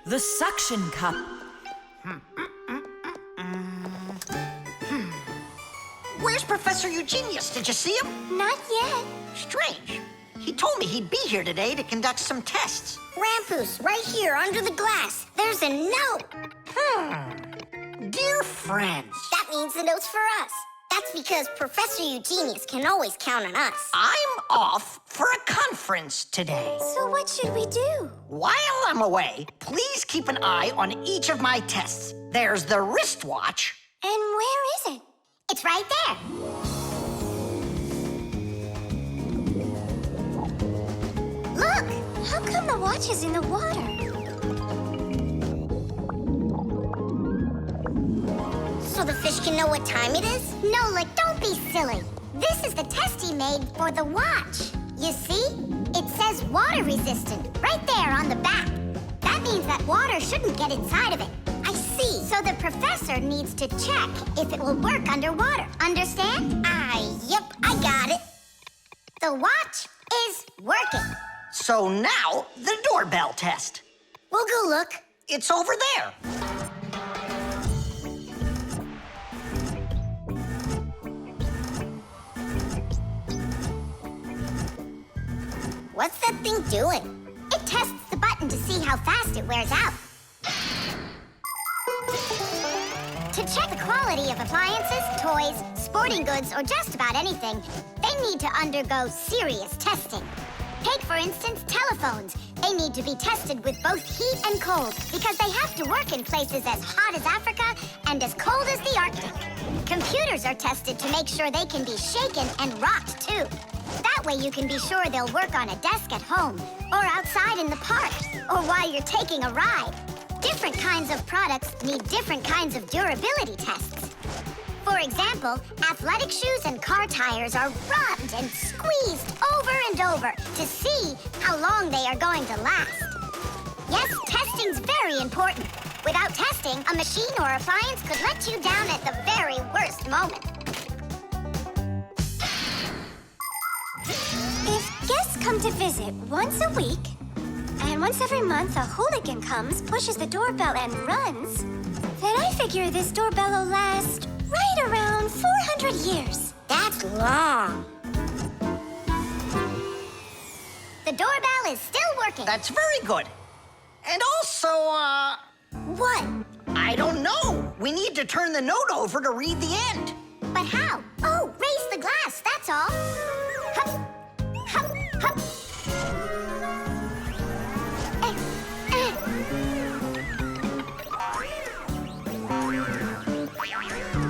The suction cup. Where's Professor Eugenius? Did you see him? Not yet. Strange. He told me he'd be here today to conduct some tests. Rampoos, right here under the glass. There's a note. Dear friends. That means the note's for us. That's because Professor Eugenius can always count on us. I'm off for a conference today. So what should we do? While I'm away, please keep an eye on each of my tests. There's the wristwatch. And where is it? It's right there. Look! How come the watch is in the water? So the fish can know what time it is? Nolik, don't be silly. This is the test he made for the watch. You see? It says water resistant right there on the back. That means that water shouldn't get inside of it. I see. So the professor needs to check if it will work underwater. Understand? Yep, I got it. The watch is working. So now, the doorbell test. We'll go look. It's over there. What's that thing doing? It tests the button to see how fast it wears out. To check the quality of appliances, toys, sporting goods, or just about anything, they need to undergo serious testing. Take, for instance, telephones. They need to be tested with both heat and cold because they have to work in places as hot as Africa and as cold as the Arctic. Computers are tested to make sure they can be shaken and rocked, too. That way you can be sure they'll work on a desk at home, or outside in the park, or while you're taking a ride. Different kinds of products need different kinds of durability tests. For example, athletic shoes and car tires are rubbed and squeezed over and over to see how long they are going to last. Yes, testing's very important. Without testing, a machine or appliance could let you down at the very worst moment. If guests come to visit once a week, and once every month a hooligan comes, pushes the doorbell and runs, then I figure this doorbell will last right around 400 years. That's long. The doorbell is still working. That's very good. And also, What? I don't know. We need to turn the note over to read the end. But how? Oh, raise the glass, that's all. Hup, hup, hup.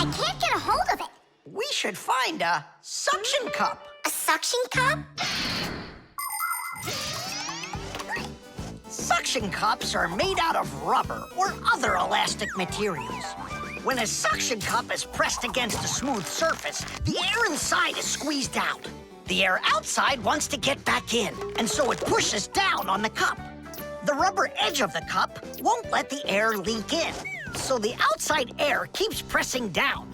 I can't get a hold of it. We should find a suction cup. A suction cup? Suction cups are made out of rubber or other elastic materials. When a suction cup is pressed against a smooth surface, the air inside is squeezed out. The air outside wants to get back in, and so it pushes down on the cup. The rubber edge of the cup won't let the air leak in, so the outside air keeps pressing down,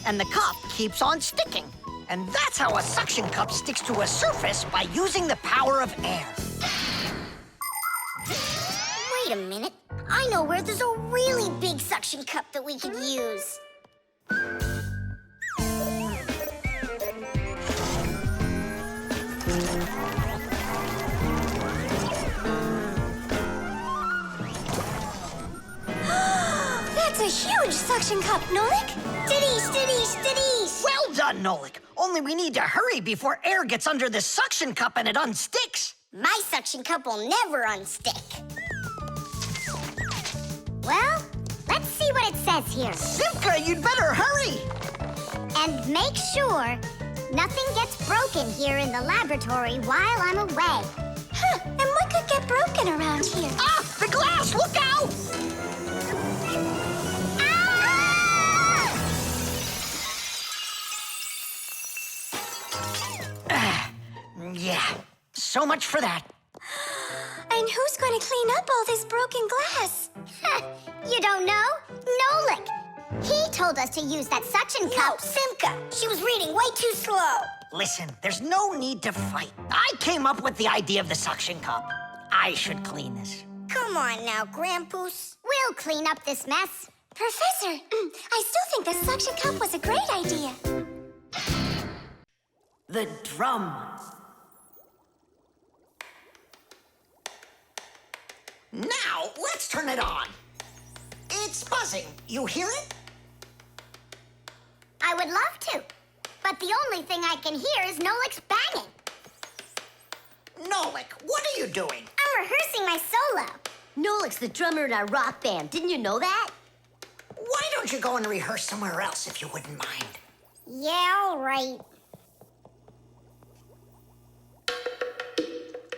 and the cup keeps on sticking. And that's how a suction cup sticks to a surface by using the power of air. Wait a minute. I know where there's a really big suction cup that we could use. That's a huge suction cup, Nolik. Stiddies, stiddies, stiddies. Well done, Nolik. Only we need to hurry before air gets under this suction cup and it unsticks. My suction cup will never unstick. Well, let's see what it says here. Simka, you'd better hurry. And make sure nothing gets broken here in the laboratory while I'm away. Huh, and what could get broken around here? Ah, the glass, look out! Yeah, so much for that. And who's going to clean up all this broken glass? You don't know? Nolik. He told us to use that suction cup. Simka, she was reading way too slow. Listen, there's no need to fight. I came up with the idea of the suction cup. I should clean this. Come on now, Grandpoos. We'll clean up this mess. Professor, I still think the suction cup was a great idea. The drum. Now, let's turn it on. It's buzzing. You hear it? I would love to, but the only thing I can hear is Nolik's banging. Nolik, what are you doing? I'm rehearsing my solo. Nolik's the drummer in our rock band. Didn't you know that? Why don't you go and rehearse somewhere else if you wouldn't mind? Yeah, all right.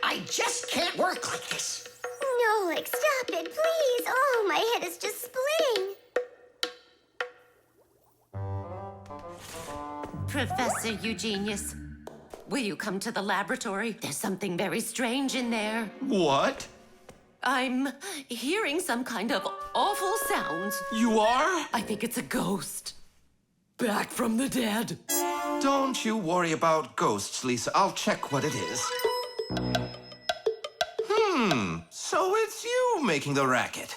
I just can't work like this. Nolik, stop it, please. Oh, my head is just splitting. Professor Eugenius, will you come to the laboratory? There's something very strange in there. What? I'm hearing some kind of awful sounds. You are? I think it's a ghost. Back from the dead. Don't you worry about ghosts, Lisa. I'll check what it is. So it's you making the racket.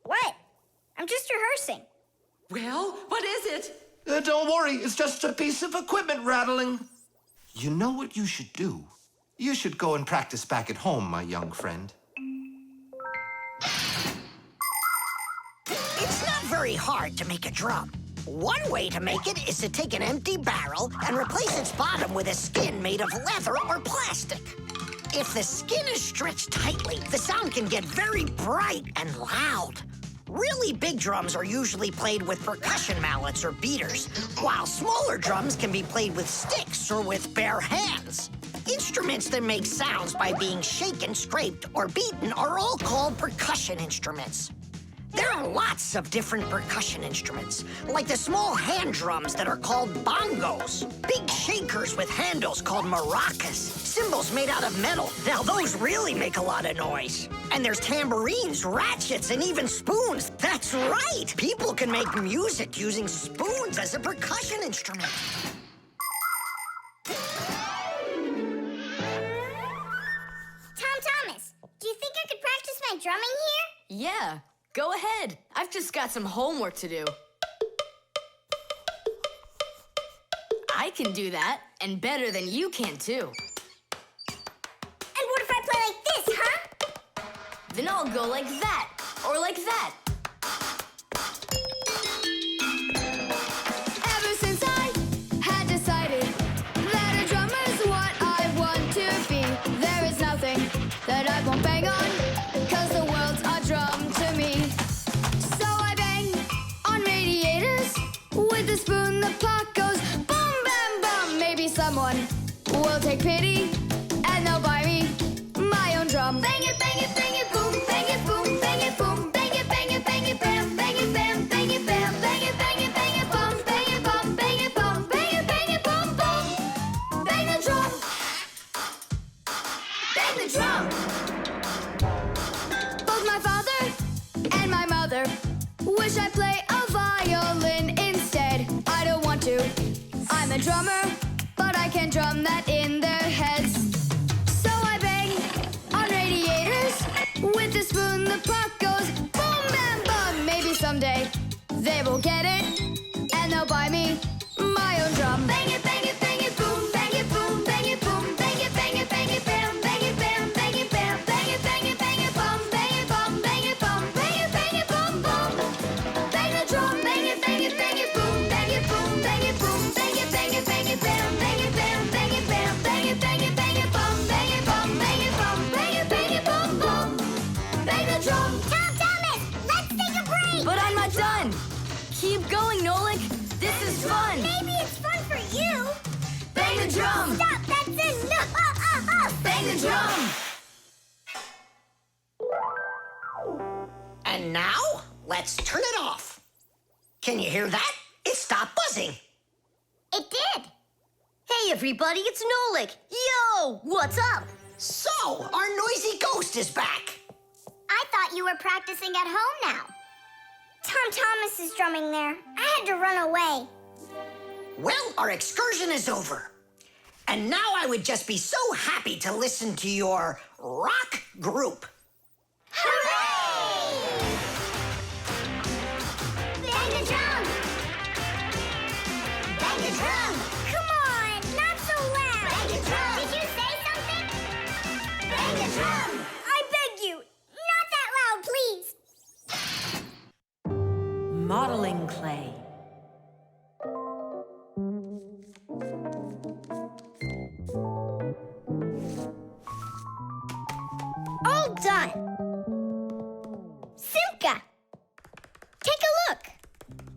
What? I'm just rehearsing. Well, what is it? Don't worry, it's just a piece of equipment rattling. You know what you should do? You should go and practice back at home, my young friend. It's not very hard to make a drum. One way to make it is to take an empty barrel and replace its bottom with a skin made of leather or plastic. If the skin is stretched tightly, the sound can get very bright and loud. Really big drums are usually played with percussion mallets or beaters, while smaller drums can be played with sticks or with bare hands. Instruments that make sounds by being shaken, scraped, or beaten are all called percussion instruments. There are lots of different percussion instruments, like the small hand drums that are called bongos, big shakers with handles called maracas, cymbals made out of metal. Now those really make a lot of noise. And there's tambourines, ratchets, and even spoons. That's right! People can make music using spoons as a percussion instrument. Tom Thomas, do you think I could practice my drumming here? Yeah, go ahead. I've just got some homework to do. I can do that, and better than you can, too. And what if I play like this, huh? Then I'll go like that, or like that. Ever since I had decided that a drummer's what I want to be, there is nothing that I won't bang on, 'cause the world's a drum to me. So I bang on radiators with a spoon, the pot goes boom, bam, bum. Maybe someone will take pity and they'll buy me my own drum. Bang it, bang it, bang it, boom, bang it, boom, bang it, boom, bang it, bang it, bang it, bam, bang it, bam, bang it, bam, bang it, bang it, bang it, bum, bang it, bum, bang it, bum, bang it, bang it, bum, bum. Bang the drum. Bang the drum. Both my father and my mother wish I play a violin instead. I don't want to. I'm a drummer, but I can drum that in their heads. So I bang on radiators with a spoon. The pot goes boom, bam, bum. Maybe someday they will get it and they'll buy me my own drum. Bang it, bang it, bang it, boom, bang it, boom, bang it, boom, bang it, bang it, bang it, bam, bang it, bam, bang it, bam, bang it, bang it, bang it, bum, bang it, bum, bang it, bum, bang it, bang it, bum, bum. Bang the drum, bang it, bang it, bang it, boom, bang it, boom, bang it, boom, bang it, bang it, bang it, bam, bang it, bam, bang it, bam, bang it, bang it, bang it, bum, bang it, bum, bang it, bum, bang it, bang it, bum, bum. Bang the drum. Tom Thomas, let's take a break. But I'm not done. Keep going, Nolik. This is fun. Maybe it's fun for you. Bang the drum. Stop, that's enough. Bang the drum. And now, let's turn it off. Can you hear that? It stopped buzzing. It did. Hey, everybody, it's Nolik. Yo, what's up? So, our noisy ghost is back. I thought you were practicing at home now. Tom Thomas is drumming there. I had to run away. Well, our excursion is over. And now I would just be so happy to listen to your rock group. Hooray! modeling clay. All done. Simka, take a look.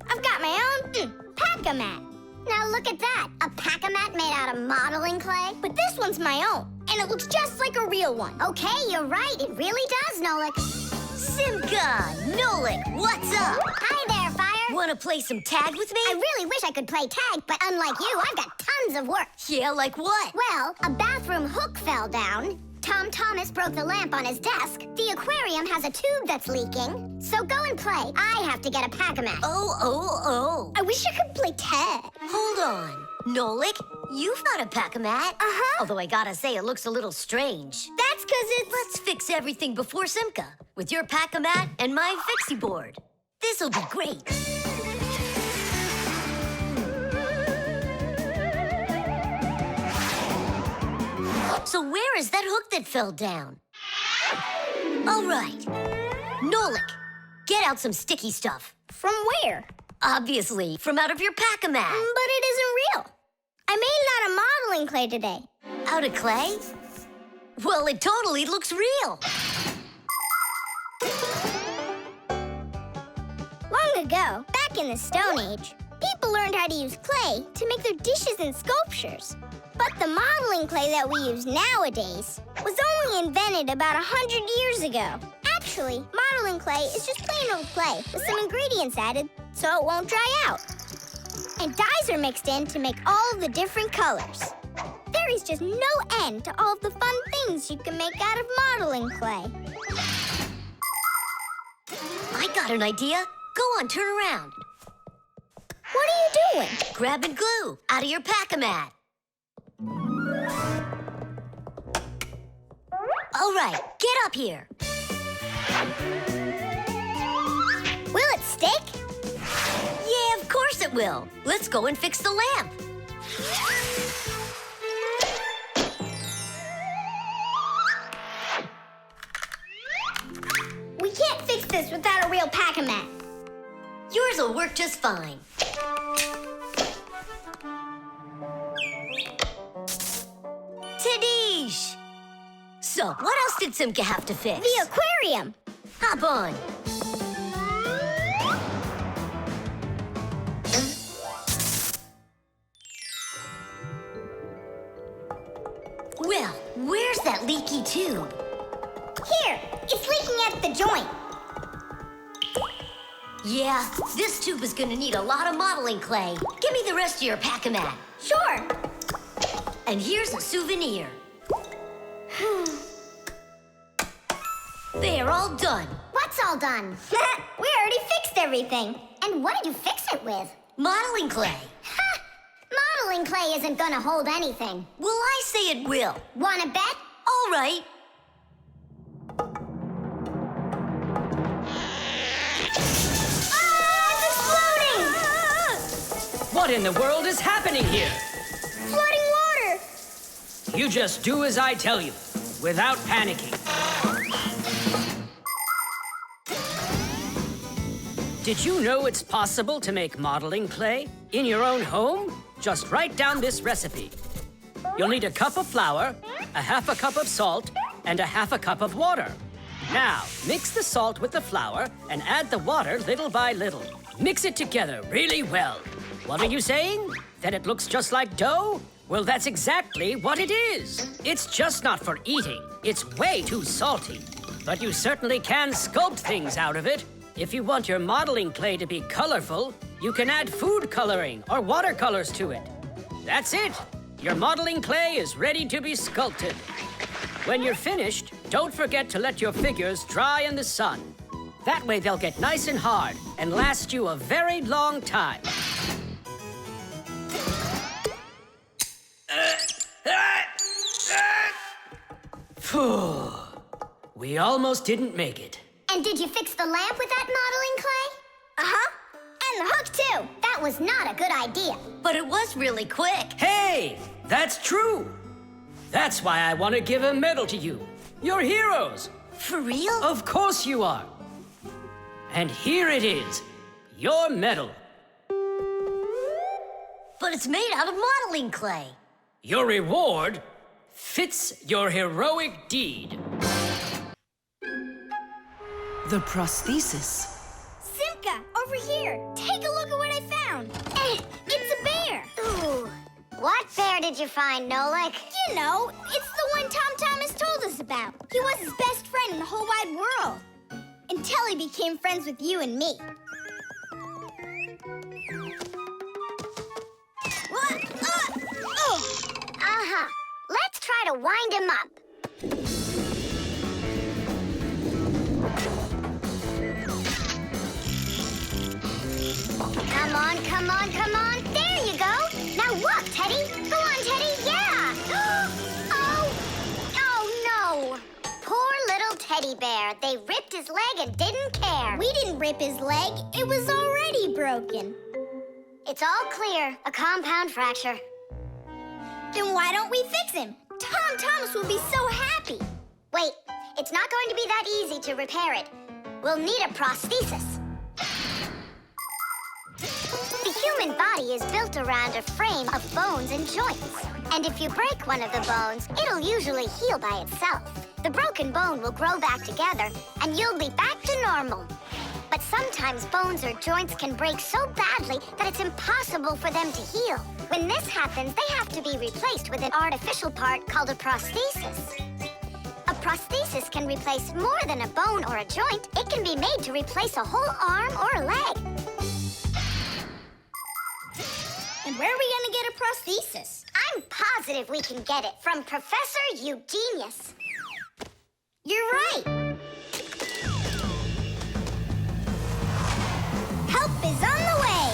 I've got my own Packamat. Now look at that. A Packamat made out of modeling clay. But this one's my own, and it looks just like a real one. Okay, you're right. It really does, Nolik. Simka, Nolik, what's up? Hi there, Fire. Want to play some tag with me? I really wish I could play tag, but unlike you, I've got tons of work. Yeah, like what? Well, a bathroom hook fell down. Tom Thomas broke the lamp on his desk. The aquarium has a tube that's leaking. So go and play. I have to get a Packamat. Oh. I wish I could play tag. Hold on. Nolik, you've got a Packamat. Uh-huh. Although I gotta say, it looks a little strange. That's because it's... Let's fix everything before Simka with your Packamat and my Fixie board. This'll be great. So where is that hook that fell down? All right. Nolik, get out some sticky stuff. From where? Obviously, from out of your Packamat. But it isn't real. I made it out of modeling clay today. Out of clay? Well, it totally looks real. Long ago, back in the Stone Age, people learned how to use clay to make their dishes and sculptures. But the modeling clay that we use nowadays was only invented about 100 years ago. Actually, modeling clay is just plain old clay with some ingredients added so it won't dry out. And dyes are mixed in to make all the different colors. There is just no end to all of the fun things you can make out of modeling clay. I got an idea. Go on, turn around. What are you doing? Grabbing glue out of your Packamat. All right, get up here. Will it stick? Yeah, of course it will. Let's go and fix the lamp. We can't fix this without a real Packamat. Yours will work just fine. Tadish! So, what else did Simka have to fix? The aquarium. Hop on. Well, where's that leaky tube? Here, it's leaking at the joint. Yeah, this tube is gonna need a lot of modeling clay. Give me the rest of your Packamat. Sure. And here's a souvenir. They're all done. What's all done? We already fixed everything. And what did you fix it with? Modeling clay. Ha! Modeling clay isn't gonna hold anything. Well, I say it will. Wanna bet? All right. It's exploding! What in the world is happening here? Flooding water! You just do as I tell you, without panicking. Did you know it's possible to make modeling clay in your own home? Just write down this recipe. You'll need a cup of flour, a half a cup of salt, and a half a cup of water. Now, mix the salt with the flour and add the water little by little. Mix it together really well. What are you saying? That it looks just like dough? Well, that's exactly what it is. It's just not for eating. It's way too salty. But you certainly can sculpt things out of it. If you want your modeling clay to be colorful, you can add food coloring or watercolors to it. That's it. Your modeling clay is ready to be sculpted. When you're finished, don't forget to let your figures dry in the sun. That way they'll get nice and hard and last you a very long time. Phew. We almost didn't make it. And did you fix the lamp with that modeling clay? Uh-huh. And the hook, too. That was not a good idea. But it was really quick. Hey, that's true. That's why I want to give a medal to you. You're heroes. For real? Of course you are. And here it is. your medal. But it's made out of modeling clay. Your reward fits your heroic deed. The prosthesis. Simka, over here. Take a look at what I found. It's a bear. Ooh. What bear did you find, Nolik? You know, it's the one Tom Thomas told us about. He was his best friend in the whole wide world. Until he became friends with you and me. What? Uh-huh. Let's try to wind him up. Come on, come on, come on. There you go. Now walk, Teddy. Go on, Teddy. Yeah. Oh no. Poor little teddy bear. They ripped his leg and didn't care. We didn't rip his leg. It was already broken. It's all clear. A compound fracture. Then why don't we fix him? Tom Thomas will be so happy. Wait, it's not going to be that easy to repair it. We'll need a prosthesis. The human body is built around a frame of bones and joints. And if you break one of the bones, it'll usually heal by itself. The broken bone will grow back together, and you'll be back to normal. But sometimes bones or joints can break so badly that it's impossible for them to heal. When this happens, they have to be replaced with an artificial part called a prosthesis. A prosthesis can replace more than a bone or a joint. It can be made to replace a whole arm or a leg. And where are we gonna get a prosthesis? I'm positive we can get it from Professor Eugenius. You're right. Help is on the way.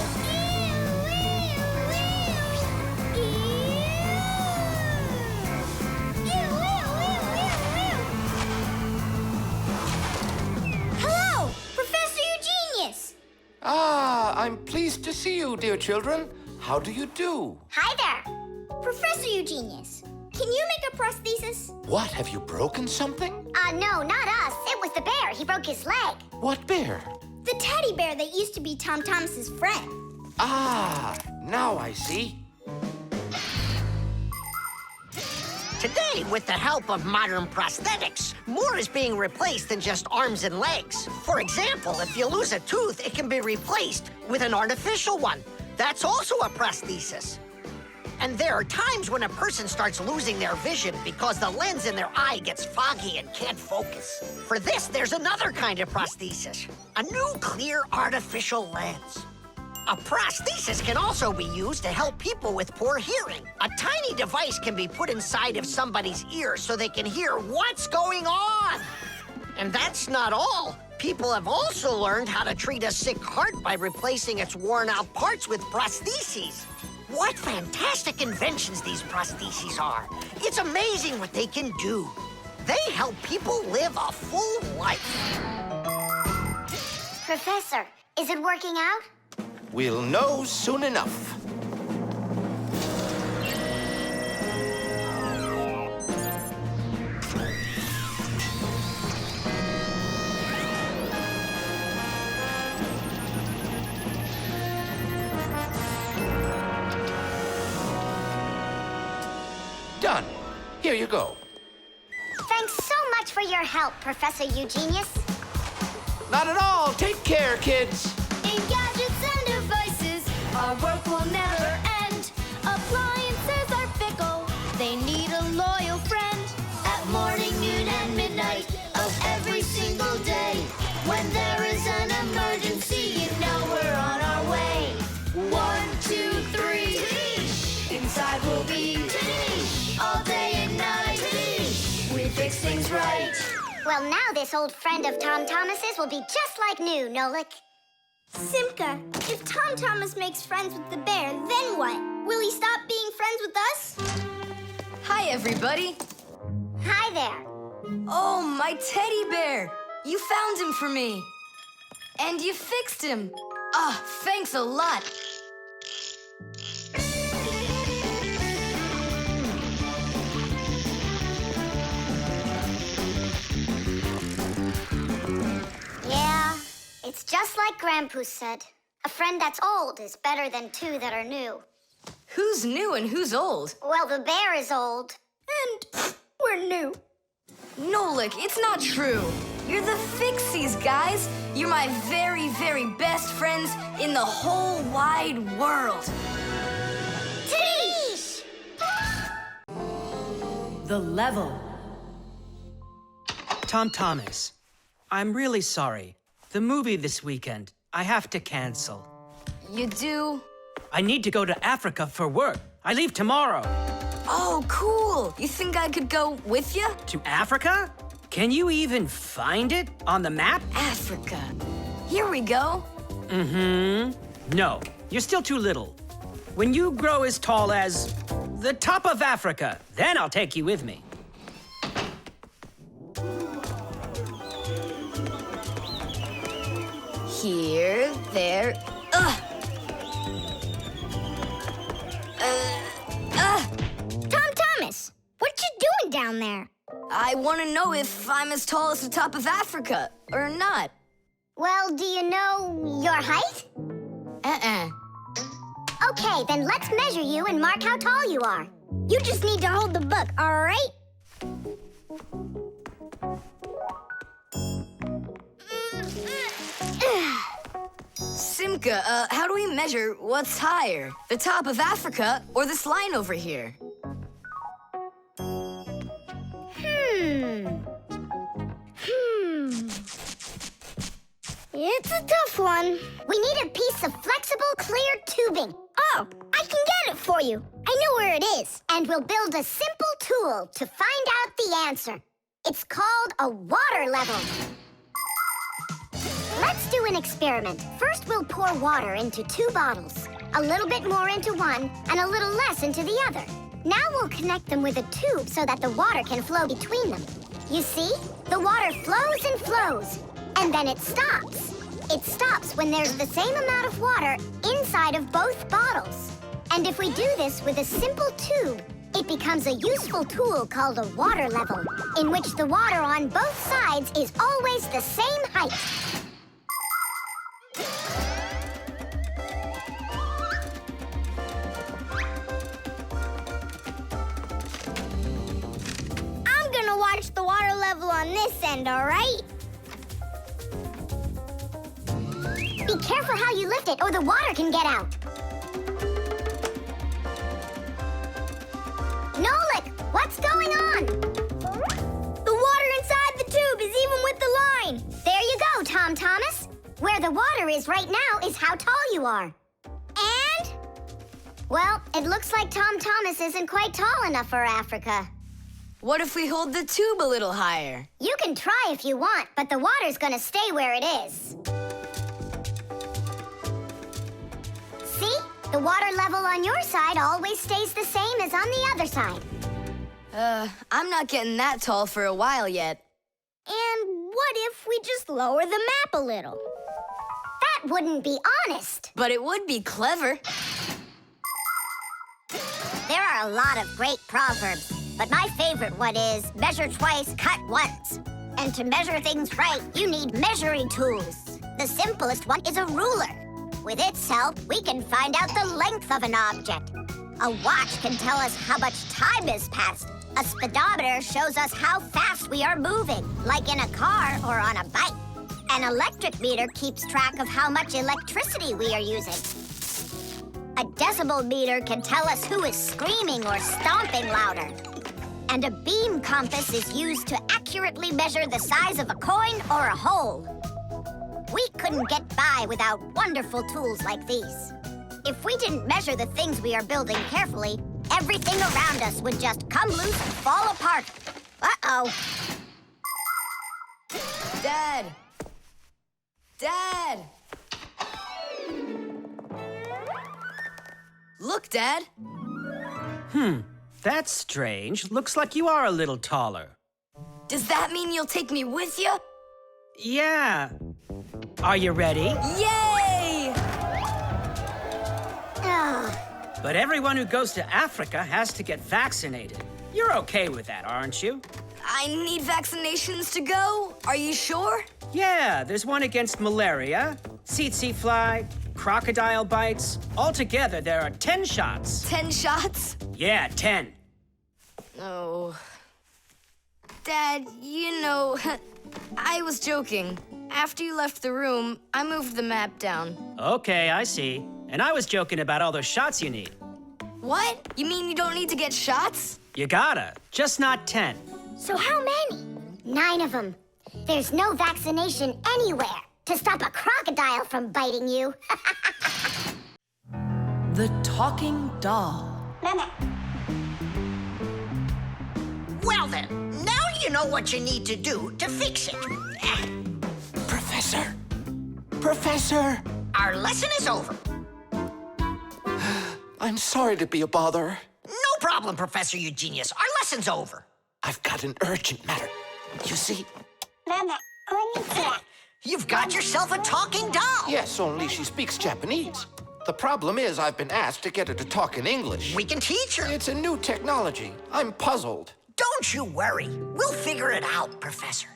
Hello, Professor Eugenius. Ah, I'm pleased to see you, dear children. How do you do? Hi there. Professor Eugenius, can you make a prosthesis? What, have you broken something? No, not us. It was the bear. He broke his leg. What bear? The teddy bear that used to be Tom Thomas's friend. Ah, now I see. Today, with the help of modern prosthetics, more is being replaced than just arms and legs. For example, if you lose a tooth, it can be replaced with an artificial one. That's also a prosthesis. And there are times when a person starts losing their vision because the lens in their eye gets foggy and can't focus. For this, there's another kind of prosthesis, a new clear artificial lens. A prosthesis can also be used to help people with poor hearing. A tiny device can be put inside of somebody's ear so they can hear what's going on. And that's not all. People have also learned how to treat a sick heart by replacing its worn-out parts with prostheses. What fantastic inventions these prostheses are. It's amazing what they can do. They help people live a full life. Professor, is it working out? We'll know soon enough. Done. Here you go. Thanks so much for your help, Professor Eugenius. Not at all. Take care, kids. In gadgets and devices, our work will never end. Appliances are fickle, they need a loyal friend. At morning, noon, and midnight of every single day. When there is an emergency, you know we're on our way. 1, 2, 3. Inside we'll be all day and night. We fix things right. Well, now this old friend of Tom Thomas's will be just like new, Nolik. Simka, if Tom Thomas makes friends with the bear, then what? Will he stop being friends with us? Hi, everybody. Hi there. Oh, my teddy bear. You found him for me. And you fixed him. Ah, thanks a lot. Yeah, it's just like Grandpoo said. A friend that's old is better than two that are new. Who's new and who's old? Well, the bear is old. And we're new. Nolik, it's not true. You're the Fixies, guys. You're my very, very best friends in the whole wide world. Teesh! The level. Tom Thomas, I'm really sorry. The movie this weekend, I have to cancel. You do? I need to go to Africa for work. I leave tomorrow. Oh, cool. You think I could go with you? To Africa? Can you even find it on the map? Africa. Here we go. No, you're still too little. When you grow as tall as the top of Africa, then I'll take you with me. Here, there. Tom Thomas, what you doing down there? I want to know if I'm as tall as the top of Africa or not. Well, do you know your height? Okay, then let's measure you and mark how tall you are. You just need to hold the book, all right? Simka, how do we measure what's higher? The top of Africa or this line over here? It's a tough one. We need a piece of flexible, clear tubing. Oh, I can get it for you. I know where it is. And we'll build a simple tool to find out the answer. It's called a water level. Let's do an experiment. First, we'll pour water into 2 bottles. A little bit more into one and a little less into the other. Now we'll connect them with a tube so that the water can flow between them. You see? The water flows and flows. And then it stops. It stops when there's the same amount of water inside of both bottles. And if we do this with a simple tube, it becomes a useful tool called a water level, in which the water on both sides is always the same height. I'm gonna watch the water level on this end, all right? Be careful how you lift it, or the water can get out. Nolik, what's going on? The water inside the tube is even with the line. There you go, Tom Thomas. Where the water is right now is how tall you are. And? Well, it looks like Tom Thomas isn't quite tall enough for Africa. What if we hold the tube a little higher? You can try if you want, but the water's gonna stay where it is. See? The water level on your side always stays the same as on the other side. I'm not getting that tall for a while yet. And what if we just lower the map a little? That wouldn't be honest. But it would be clever. There are a lot of great proverbs, but my favorite one is measure twice, cut once. And to measure things right, you need measuring tools. The simplest one is a ruler. With its help, we can find out the length of an object. A watch can tell us how much time has passed. A speedometer shows us how fast we are moving, like in a car or on a bike. An electric meter keeps track of how much electricity we are using. A decibel meter can tell us who is screaming or stomping louder. And a beam compass is used to accurately measure the size of a coin or a hole. We couldn't get by without wonderful tools like these. If we didn't measure the things we are building carefully, everything around us would just come loose and fall apart. Uh-oh. Dad! Dad! Look, Dad. That's strange. Looks like you are a little taller. Does that mean you'll take me with you? Yeah. Are you ready? Yay! But everyone who goes to Africa has to get vaccinated. You're okay with that, aren't you? I need vaccinations to go? Are you sure? Yeah, there's one against malaria, tsetse fly, crocodile bites. Altogether, there are 10 shots. 10 shots? Yeah, 10. Oh. Dad, you know, I was joking. After you left the room, I moved the map down. Okay, I see. And I was joking about all those shots you need. What? You mean you don't need to get shots? You gotta, just not 10. So how many? 9 of them. There's no vaccination anywhere to stop a crocodile from biting you. The talking doll. Well then, now you know what you need to do to fix it. Professor! Professor! Our lesson is over. I'm sorry to be a bother. No problem, Professor Eugenius. Our lesson's over. I've got an urgent matter. You see? You've got yourself a talking doll. Yes, only she speaks Japanese. The problem is I've been asked to get her to talk in English. We can teach her. It's a new technology. I'm puzzled. Don't you worry. We'll figure it out, Professor.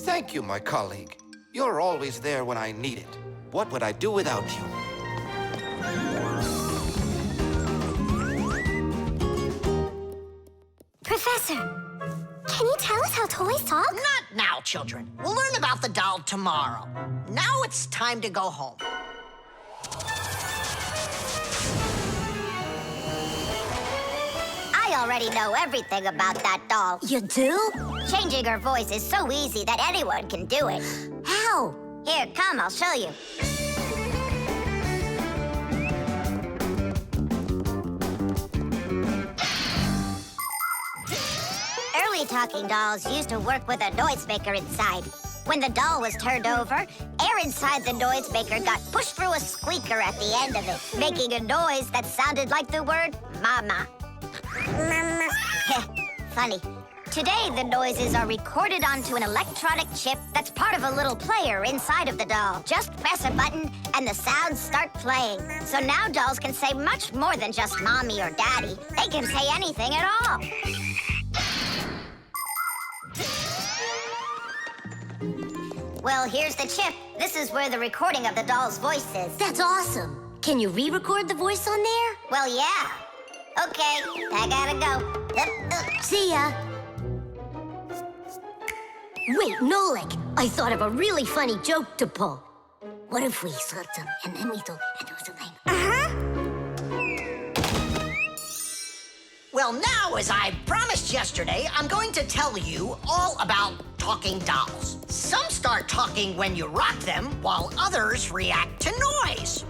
Thank you, my colleague. You're always there when I need it. What would I do without you? Professor, can you tell us how toys talk? Not now, children. We'll learn about the doll tomorrow. Now it's time to go home. I already know everything about that doll. You do? Changing her voice is so easy that anyone can do it. How? Here, come, I'll show you. Early talking dolls used to work with a noisemaker inside. When the doll was turned over, air inside the noisemaker got pushed through a squeaker at the end of it, making a noise that sounded like the word mama. Mama. Funny. Today, the noises are recorded onto an electronic chip that's part of a little player inside of the doll. Just press a button, and the sounds start playing. So now dolls can say much more than just mommy or daddy. They can say anything at all. Well, here's the chip. This is where the recording of the doll's voice is. That's awesome. Can you re-record the voice on there? Well, yeah. Okay, I gotta go. See ya. Wait, Nolik, I thought of a really funny joke to pull. What if we slapped him and then we told and do something? Well, now, as I promised yesterday, I'm going to tell you all about talking dolls. Some start talking when you rock them, while others react to noise.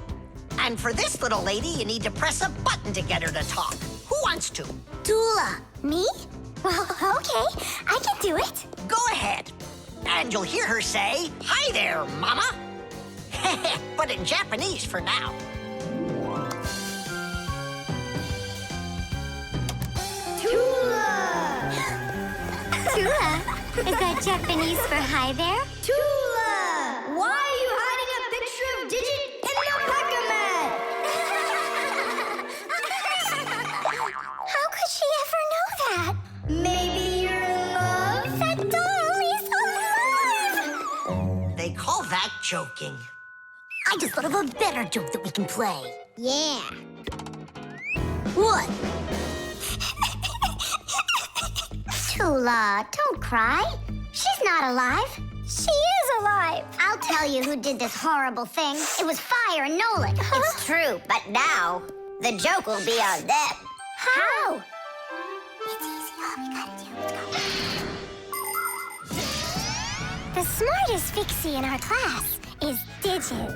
And for this little lady, you need to press a button to get her to talk. Who wants to? Tula. Me? Well, okay, I can do it. Go ahead. And you'll hear her say, "Hi there, Mama." But in Japanese for now. Tula. Is that Japanese for hi there? Tula! Why are you hiding a picture of Digit in your Packamat? How could she ever know that? Maybe you're in love? That doll is alive! They call that joking. I just thought of a better joke that we can play. Yeah. What? Tula, don't cry. She's not alive. She is alive. I'll tell you who did this horrible thing. It was Fire and Nolik. It's true, but now the joke will be on them. How? It's easy. All we gotta do is go. The smartest Fixie in our class is Digit.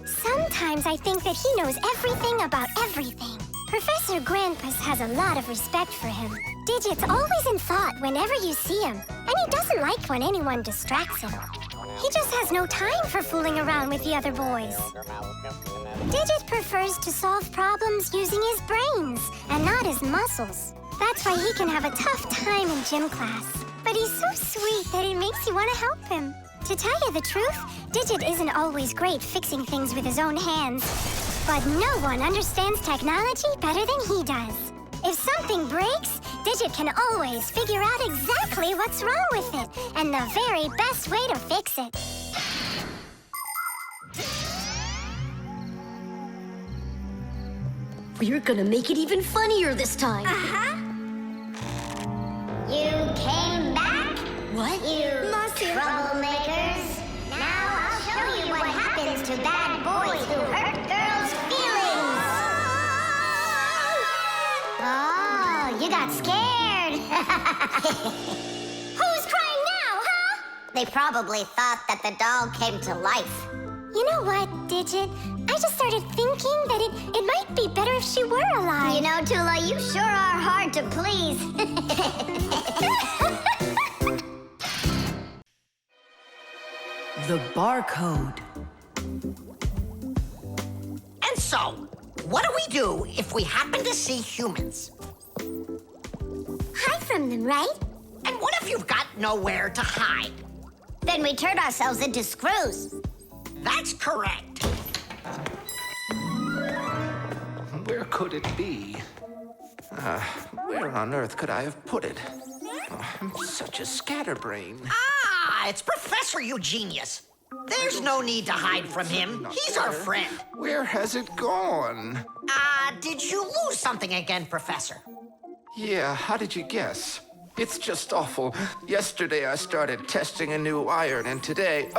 Sometimes I think that he knows everything about everything. Professor Grandpus has a lot of respect for him. Digit's always in thought whenever you see him, and he doesn't like when anyone distracts him. He just has no time for fooling around with the other boys. Digit prefers to solve problems using his brains and not his muscles. That's why he can have a tough time in gym class. But he's so sweet that it makes you want to help him. To tell you the truth, Digit isn't always great fixing things with his own hands. But no one understands technology better than he does. If something breaks, Digit can always figure out exactly what's wrong with it and the very best way to fix it. We're gonna make it even funnier this time. You came back? What? You troublemakers. Now I'll show you what happens to bad boys who hurt girls' feelings. Oh, you got scared. Who's crying now, huh? They probably thought that the doll came to life. You know what, Digit? I just started thinking that it might be better if she were alive. You know, Tula, you sure are hard to please. The barcode. And so, what do we do if we happen to see humans? Hide from them, right? And what if you've got nowhere to hide? Then we turn ourselves into screws. That's correct. Where could it be? Where on earth could I have put it? Oh, I'm such a scatterbrain. Ah, it's Professor Eugenius. There's no need to hide from him. He's our friend. Where has it gone? Did you lose something again, Professor? Yeah, how did you guess? It's just awful. Yesterday I started testing a new iron, and today,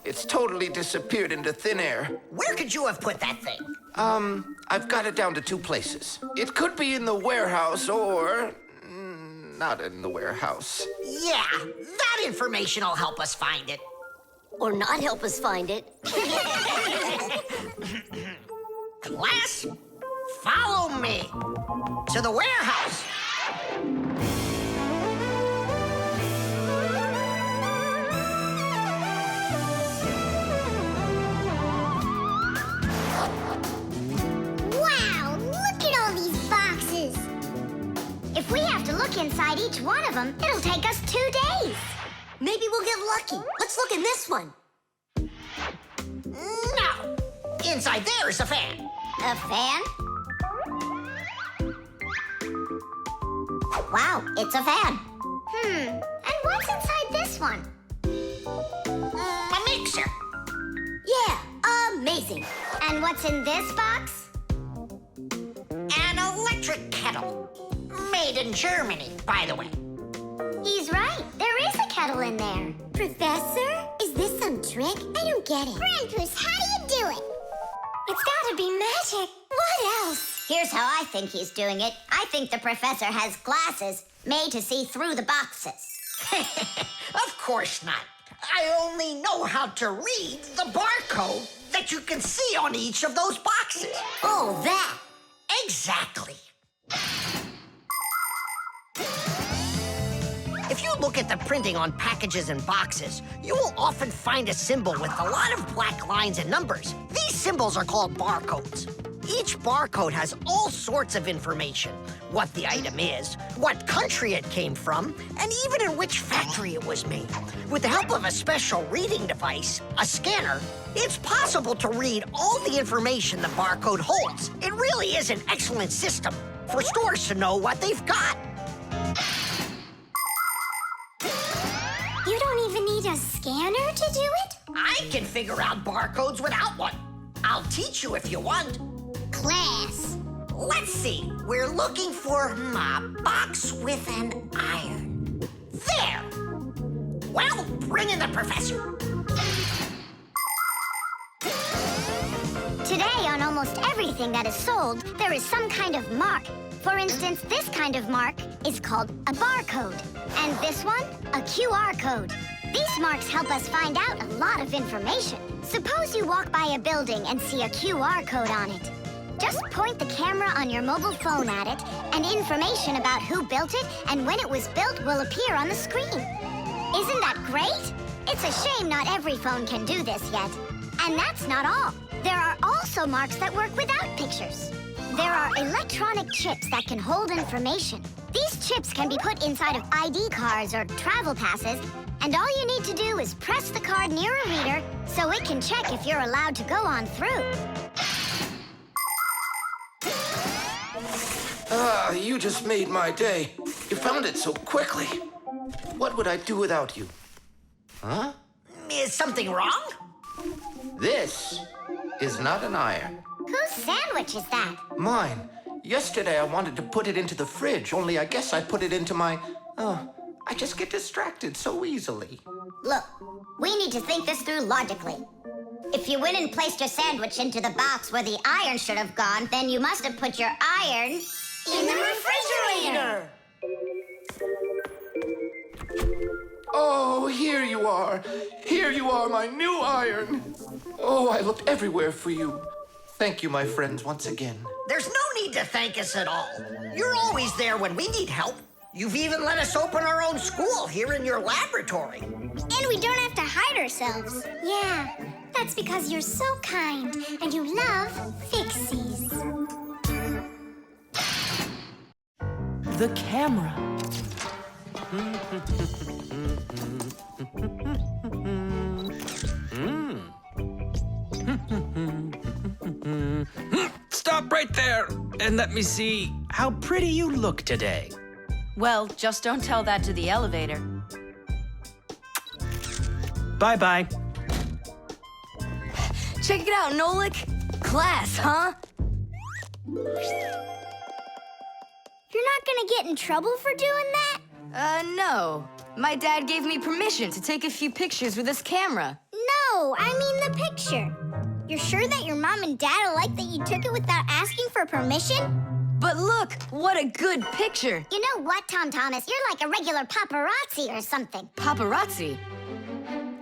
it's totally disappeared into thin air. Where could you have put that thing? I've got it down to 2 places. It could be in the warehouse or not in the warehouse. Yeah, that information will help us find it. Or not help us find it. Class, follow me to the warehouse. Wow, look at all these boxes. If we have to look inside each one of them, it'll take us 2 days. Maybe we'll get lucky. Let's look in this one. No, inside there is a fan. A fan? Wow, it's a fan. And what's inside this one? A mixer. Yeah, amazing. And what's in this box? An electric kettle. Made in Germany, by the way. He's right. There is a kettle in there. Professor? Is this some trick? I don't get it. Grandpus, how do you do it? It's gotta be magic. What else? Here's how I think he's doing it. I think the professor has glasses made to see through the boxes. Of course not. I only know how to read the barcode that you can see on each of those boxes. Oh, that. Exactly. If you look at the printing on packages and boxes, you will often find a symbol with a lot of black lines and numbers. These symbols are called barcodes. Each barcode has all sorts of information. What the item is, what country it came from, and even in which factory it was made. With the help of a special reading device, a scanner, it's possible to read all the information the barcode holds. It really is an excellent system for stores to know what they've got. You don't even need a scanner to do it? I can figure out barcodes without one. I'll teach you if you want. Class. Let's see. We're looking for a box with an iron. There. Well, bring in the professor. Today, on almost everything that is sold, there is some kind of mark. For instance, this kind of mark is called a barcode. And this one, a QR code. These marks help us find out a lot of information. Suppose you walk by a building and see a QR code on it. Just point the camera on your mobile phone at it, and information about who built it and when it was built will appear on the screen. Isn't that great? It's a shame not every phone can do this yet. And that's not all. There are also marks that work without pictures. There are electronic chips that can hold information. These chips can be put inside of ID cards or travel passes, and all you need to do is press the card near a reader so it can check if you're allowed to go on through. You just made my day. You found it so quickly. What would I do without you? Huh? Is something wrong? This is not an iron. Whose sandwich is that? Mine. Yesterday I wanted to put it into the fridge, only I guess I put it into my... I just get distracted so easily. Look, we need to think this through logically. If you went and placed your sandwich into the box where the iron should have gone, then you must have put your iron in the refrigerator. Oh, here you are. Here you are, my new iron. Oh, I looked everywhere for you. Thank you, my friends, once again. There's no need to thank us at all. You're always there when we need help. You've even let us open our own school here in your laboratory. And we don't have to hide ourselves. Yeah, that's because you're so kind and you love Fixies. The camera. Stop right there and let me see how pretty you look today. Well, just don't tell that to the elevator. Bye-bye. Check it out, Nolik. Class, huh? You're not gonna get in trouble for doing that? No. My dad gave me permission to take a few pictures with this camera. No, I mean the picture. You're sure that your mom and dad will like that you took it without asking for permission? But look, what a good picture. You know what, Tom Thomas? You're like a regular paparazzi or something. Paparazzi?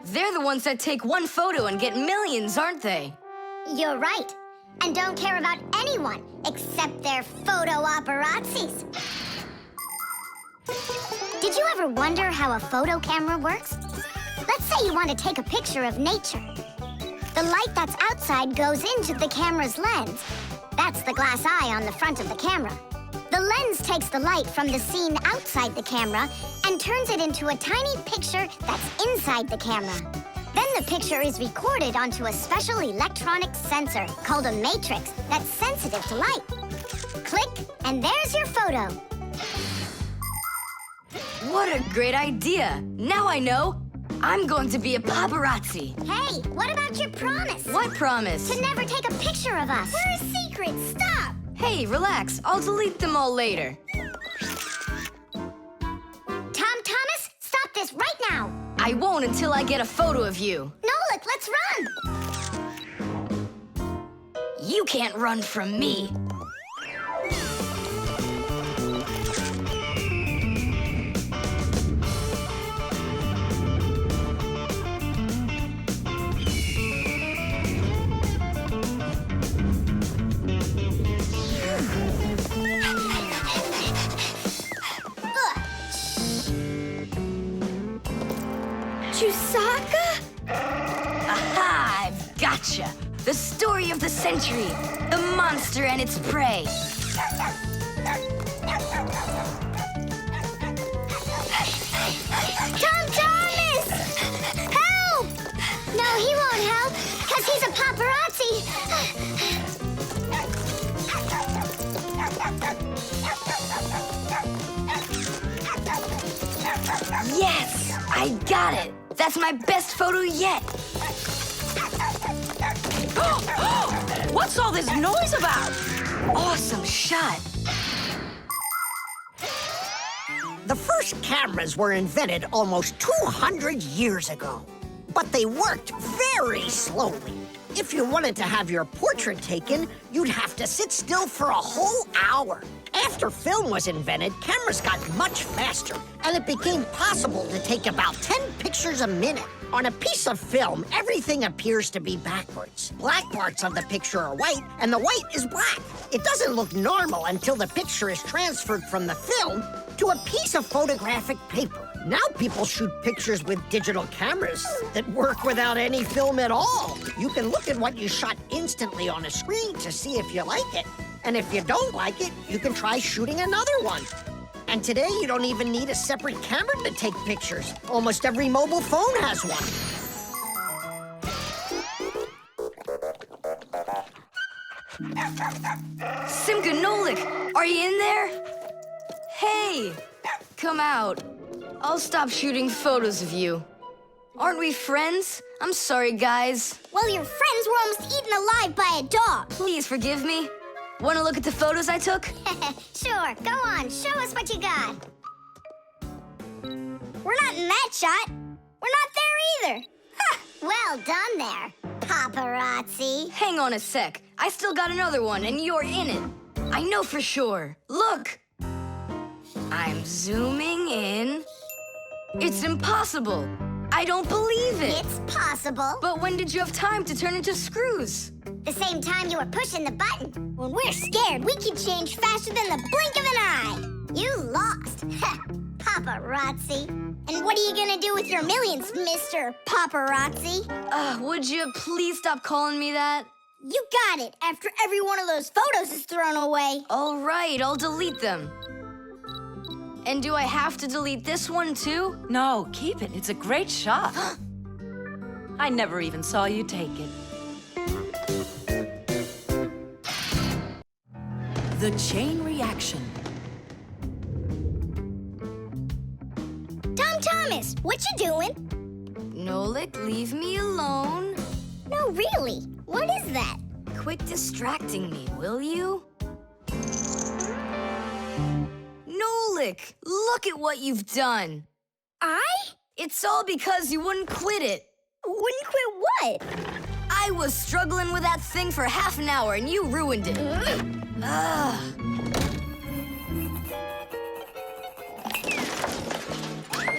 They're the ones that take one photo and get millions, aren't they? You're right. And don't care about anyone except their photo paparazzis. Did you ever wonder how a photo camera works? Let's say you want to take a picture of nature. The light that's outside goes into the camera's lens. That's the glass eye on the front of the camera. The lens takes the light from the scene outside the camera and turns it into a tiny picture that's inside the camera. Then the picture is recorded onto a special electronic sensor called a matrix that's sensitive to light. Click, and there's your photo. What a great idea. Now I know. I'm going to be a paparazzi. Hey, what about your promise? What promise? To never take a picture of us. We're a secret. Stop. Hey, relax. I'll delete them all later. Tom Thomas, stop this right now. I won't until I get a photo of you. Nolik, let's run. You can't run from me. Aha! I've gotcha! The story of the century. The monster and its prey. Tom Thomas! Help! No, he won't help, because he's a paparazzi. Yes! I got it! That's my best photo yet! What's all this noise about? Awesome shot! The first cameras were invented almost 200 years ago, but they worked very slowly. If you wanted to have your portrait taken, you'd have to sit still for a whole hour. After film was invented, cameras got much faster, and it became possible to take about 10 pictures a minute. On a piece of film, everything appears to be backwards. Black parts of the picture are white, and the white is black. It doesn't look normal until the picture is transferred from the film to a piece of photographic paper. Now people shoot pictures with digital cameras that work without any film at all. You can look at what you shot instantly on a screen to see if you like it. And if you don't like it, you can try shooting another one. And today, you don't even need a separate camera to take pictures. Almost every mobile phone has one. Simka and Nolik, are you in there? Hey, come out. I'll stop shooting photos of you. Aren't we friends? I'm sorry, guys. Well, your friends were almost eaten alive by a dog. Please forgive me. wanna look at the photos I took? Sure, go on, show us what you got. We're not in that shot. We're not there either. Ha! Well done there, paparazzi. Hang on a sec. I still got another one, and you're in it. I know for sure. Look! I'm zooming in. It's impossible. I don't believe it. It's possible. But when did you have time to turn into screws? The same time you were pushing the button. When we're scared, we can change faster than the blink of an eye. You lost. Paparazzi. And what are you gonna do with your millions, Mr. Paparazzi? Would you please stop calling me that? You got it, after every one of those photos is thrown away. All right, I'll delete them. And do I have to delete this one too? No, keep it. It's a great shot. I never even saw you take it. The chain reaction. Tom Thomas, what you doing? Nolik, leave me alone. No, really. What is that? Quit distracting me, will you? Nolik, look at what you've done. I? It's all because you wouldn't quit it. Wouldn't quit what? I was struggling with that thing for half an hour and you ruined it. Ugh.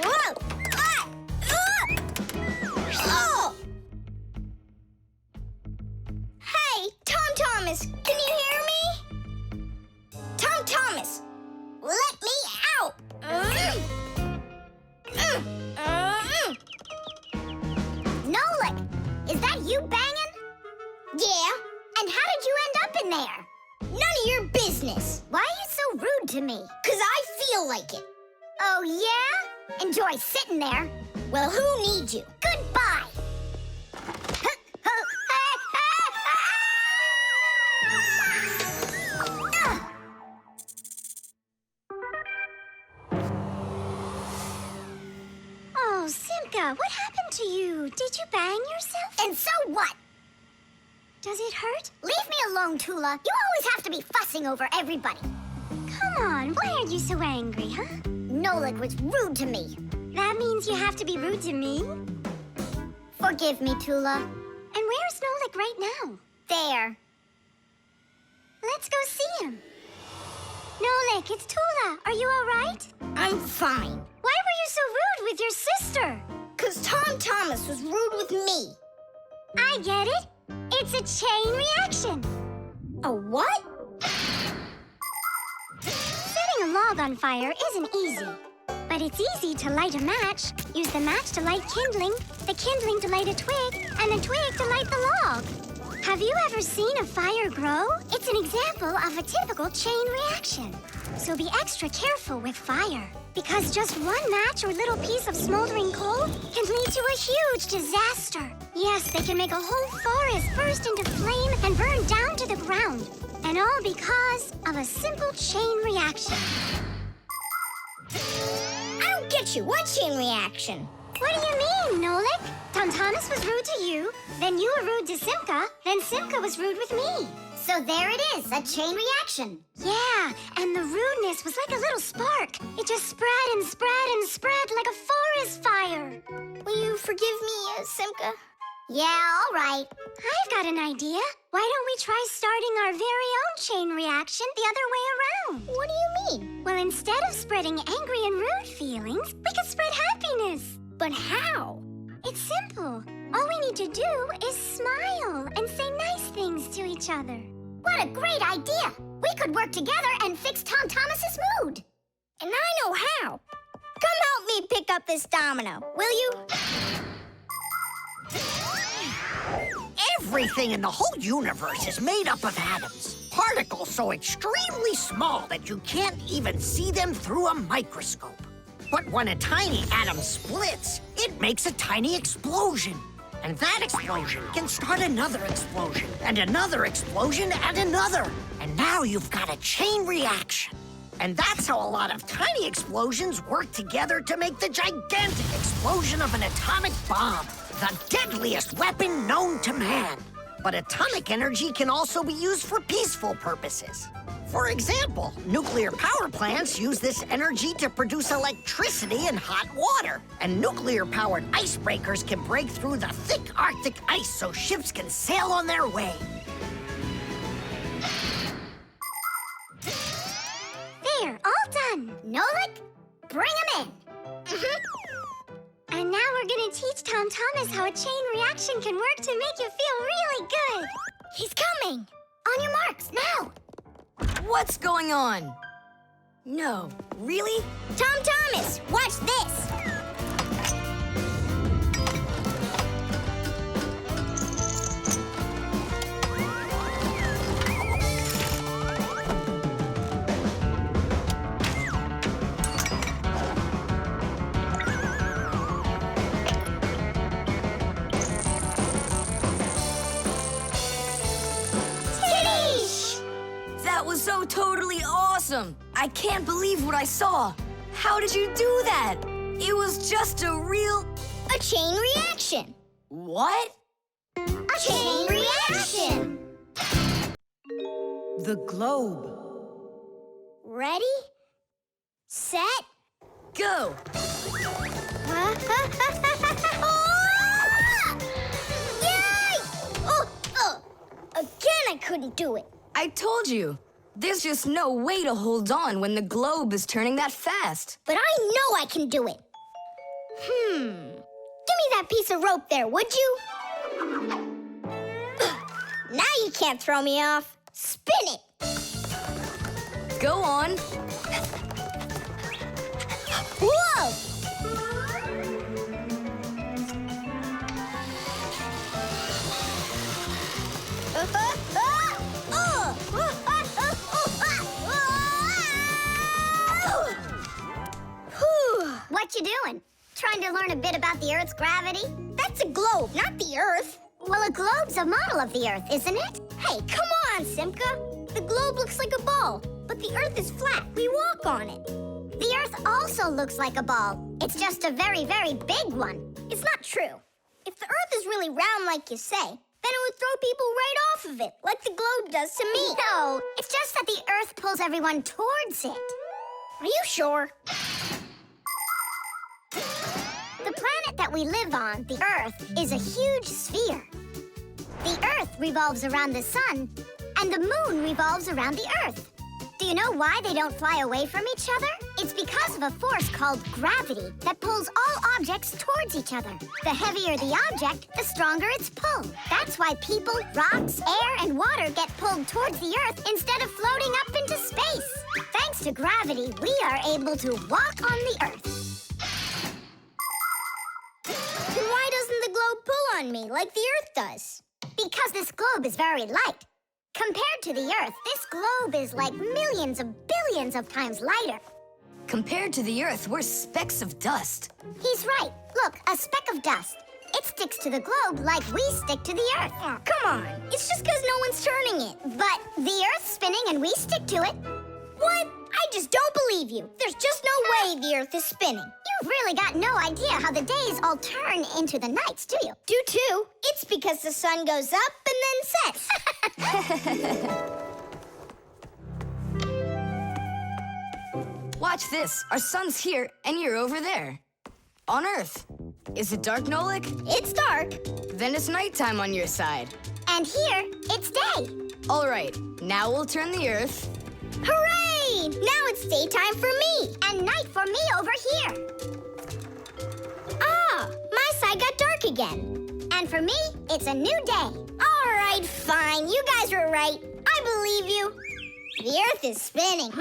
Whoa! Ah! Oh! Hey, Tom Thomas, can you hear me? Tom Thomas, let me out! Nolik, is that you banging? Yeah. And how did you end up in there? None of your business. Why are you so rude to me? 'Cause I feel like it. Oh, yeah? Enjoy sitting there. Well, who needs you? Goodbye. Oh, Simka, what happened to you? Did you bang yourself? And so what? Does it hurt? Leave me alone, Tula. You always have to be fussing over everybody. Come on, why are you so angry, huh? Nolik was rude to me. That means you have to be rude to me? Forgive me, Tula. And where's Nolik right now? There. Let's go see him. Nolik, it's Tula. Are you all right? I'm fine. Why were you so rude with your sister? 'Cause Tom Thomas was rude with me. I get it. It's a chain reaction. A what? Setting a log on fire isn't easy. But it's easy to light a match. Use the match to light kindling, the kindling to light a twig, and the twig to light the log. Have you ever seen a fire grow? It's an example of a typical chain reaction. So be extra careful with fire. Because just one match or little piece of smoldering coal can lead to a huge disaster. Yes, they can make a whole forest burst into flame and burn down to the ground. And all because of a simple chain reaction. I don't get you. What chain reaction? What do you mean, Nolik? Tom Thomas was rude to you, then you were rude to Simka, then Simka was rude with me. So there it is, a chain reaction. Yeah, and the rudeness was like a little spark. It just spread and spread and spread like a forest fire. Will you forgive me, Simka? Yeah, all right. I've got an idea. Why don't we try starting our very own chain reaction the other way around? What do you mean? Well, instead of spreading angry and rude feelings, we could spread happiness. But how? It's simple. All we need to do is smile and say nice things to each other. What a great idea! We could work together and fix Tom Thomas's mood. And I know how. Come help me pick up this domino, will you? Everything in the whole universe is made up of atoms. Particles so extremely small that you can't even see them through a microscope. But when a tiny atom splits, it makes a tiny explosion. And that explosion can start another explosion, and another explosion, and another. And now you've got a chain reaction. And that's how a lot of tiny explosions work together to make the gigantic explosion of an atomic bomb, the deadliest weapon known to man. But atomic energy can also be used for peaceful purposes. For example, nuclear power plants use this energy to produce electricity and hot water. And nuclear-powered icebreakers can break through the thick Arctic ice so ships can sail on their way. There, all done. Nolik, bring him in. And now we're gonna teach Tom Thomas how a chain reaction can work to make you feel really good. He's coming. On your marks, now. What's going on? No, really? Tom Thomas, watch this. That was so totally awesome! I can't believe what I saw. How did you do that? It was just a chain reaction. What? A chain reaction. The globe. Ready, set, go. Yay! Again, I couldn't do it. I told you. There's just no way to hold on when the globe is turning that fast. But I know I can do it. Give me that piece of rope there, would you? Now you can't throw me off. Spin it. Go on. Whoa! What you doing? Trying to learn a bit about the Earth's gravity? That's a globe, not the Earth. Well, a globe's a model of the Earth, isn't it? Hey, come on, Simka. The globe looks like a ball, but the Earth is flat. We walk on it. The Earth also looks like a ball. It's just a very, very big one. It's not true. If the Earth is really round like you say, then it would throw people right off of it, like the globe does to me. No, it's just that the Earth pulls everyone towards it. Are you sure? The planet that we live on, the Earth, is a huge sphere. The Earth revolves around the sun, and the moon revolves around the Earth. Do you know why they don't fly away from each other? It's because of a force called gravity that pulls all objects towards each other. The heavier the object, the stronger its pull. That's why people, rocks, air, and water get pulled towards the Earth instead of floating up into space. Thanks to gravity, we are able to walk on the Earth. Then why doesn't the globe pull on me like the Earth does? Because this globe is very light. Compared to the Earth, this globe is like millions of billions of times lighter. Compared to the Earth, we're specks of dust. He's right. Look, a speck of dust. It sticks to the globe like we stick to the Earth. Oh, come on. It's just because no one's turning it. But the Earth's spinning and we stick to it. What? I just don't believe you. There's just no way the Earth is spinning. You've really got no idea how the days all turn into the nights, do you? Do too. It's because the sun goes up and then sets. Watch this. Our sun's here, and you're over there. On Earth. Is it dark, Nolik? It's dark. Then it's nighttime on your side. And here, it's day. All right, now we'll turn the Earth. Hooray! Now it's daytime for me, and night for me over here. Ah, my side got dark again. And for me, it's a new day. All right, fine. You guys were right. I believe you. The Earth is spinning.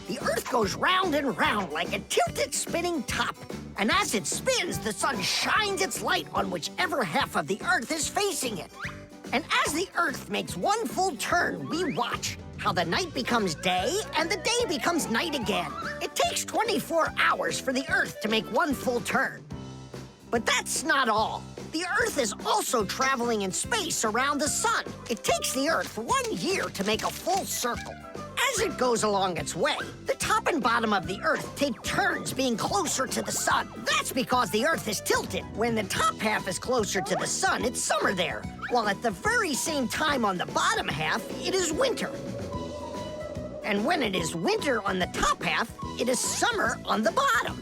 The Earth goes round and round like a tilted spinning top. And as it spins, the sun shines its light on whichever half of the Earth is facing it. And as the Earth makes one full turn, we watch how the night becomes day and the day becomes night again. It takes 24 hours for the Earth to make one full turn. But that's not all. The Earth is also traveling in space around the sun. It takes the Earth 1 year to make a full circle. As it goes along its way, the top and bottom of the Earth take turns being closer to the sun. That's because the Earth is tilted. When the top half is closer to the sun, it's summer there, while at the very same time on the bottom half, it is winter. And when it is winter on the top half, it is summer on the bottom.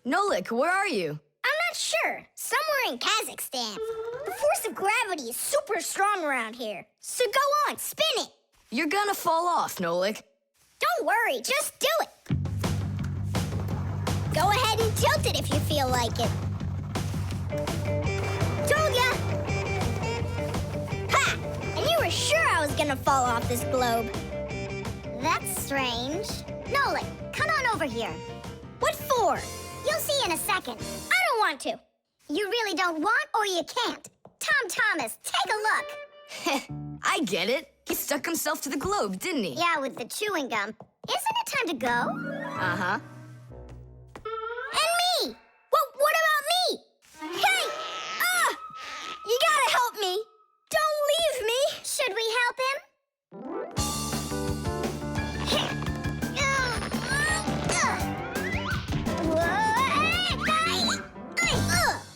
Nolik, where are you? I'm not sure. Somewhere in Kazakhstan. The force of gravity is super strong around here. So go on, spin it. You're gonna fall off, Nolik. Don't worry, just do it. Go ahead and tilt it if you feel like it. Told ya! Ha! And you were sure I was gonna fall off this globe. That's strange. Nolik, come on over here. What for? You'll see in a second. I don't want to. You really don't want or you can't. Tom Thomas, take a look. I get it. He stuck himself to the globe, didn't he? Yeah, with the chewing gum. Isn't it time to go? Uh-huh. And me! What about me? Hey! You gotta help me! Don't leave me! Should we help him?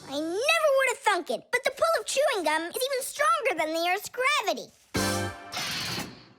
I never would have thunk it, but the pull of chewing gum is even stronger than the Earth's gravity.